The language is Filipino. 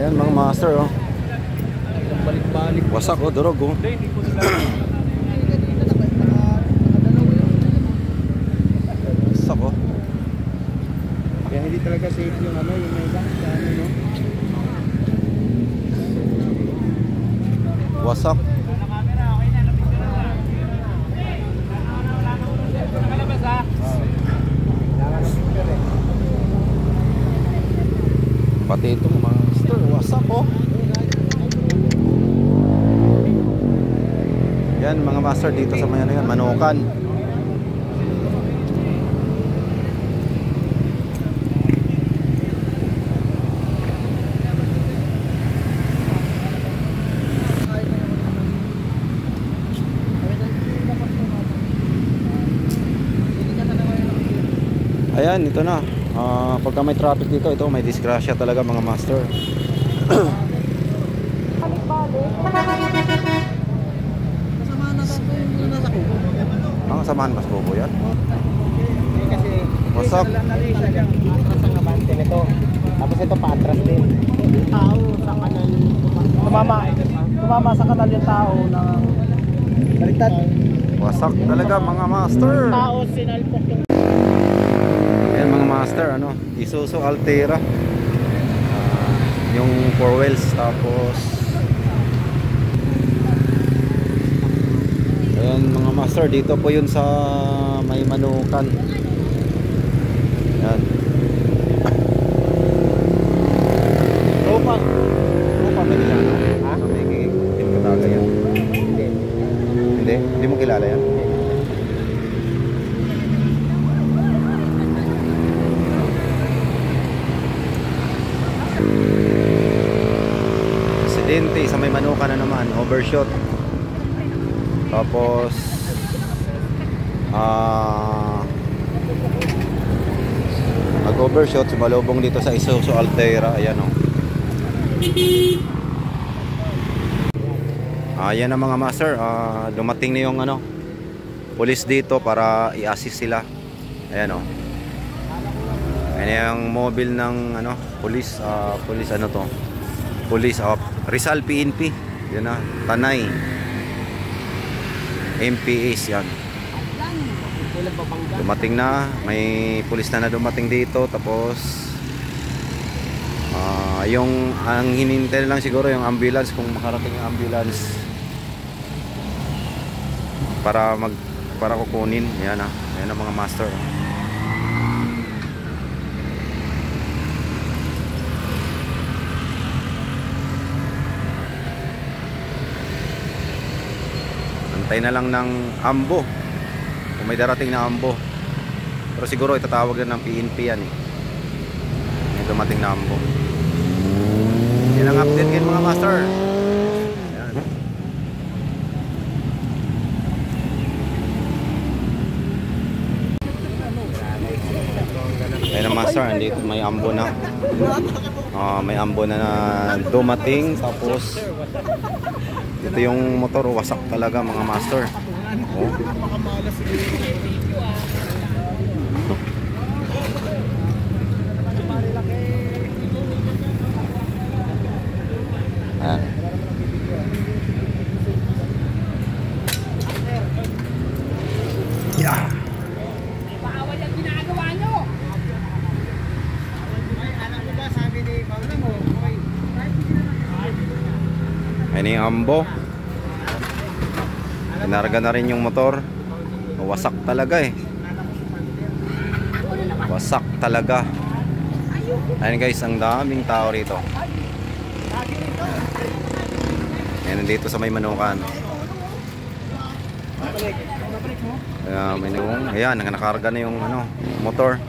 Ayan mga master oh. Balik-balik. Wasak oh, durog oh. Wasak oh. Kaya hindi talaga safe yung ano, yung may bank sa ano, no? Wasak. Pati itong master, wasak oh. Yan mga master dito sa may ano yan, Manukan. Ayan, ito na. Pagka may traffic dito, ito may disgrasya talaga mga master. Ang samahan mas bobo yan. Kasi wasak. atras ang abante nito. Tapos ito paatras din. Yung tao sa kanal tumama sa kanal yung tao ng baliktad. Wasak talaga mga master. Tao sinalpok yung Ayan mga master, ano, Isuzu Altera. Yung 4 wheels, tapos ayan mga master, dito po yun sa may Manukan. Ayan. Ropa may kilala? Ha? May Kataga yan? Hindi mo kilala yan? Aksidente sa may Manukan na naman, overshot. Tapos nag-overshot, sumalubong dito sa Isuzu Altera. Ayan o. Ayan na mga master, dumating na yung ano, police dito para i-assist sila. Ayan o. Ayan yung mobile ng ano, police, police ano to, police of Rizal PNP. Yan na, Tanay MPS yan. Dumating na, may pulis na dumating dito. Tapos yung ang hinintay lang siguro yung ambulance, kung makarating yung ambulance para kukunin. Yan na, yan ang mga master. Antay na lang ng ambo, kung may darating na ambo. Pero siguro itatawag na ng PNP yan eh. May dumating na ambo. Yan ang update ngayon mga master. Yan. Yan ang master, andito may ambo na. May ambo na dumating. Tapos ito yung motor, wasak talaga mga master. Oh. Ayan. Yeah. Bawal ang ginagawa nyo. Alam mo ba, sabi ni Paula mo, Ayan yung ambo. Kinarga na rin yung motor. Wasak talaga eh. Wasak talaga. Ayan guys, ang daming tao rito. Ayan, nandito sa may Manukan. Ayan, nakarga na yung ano, motor.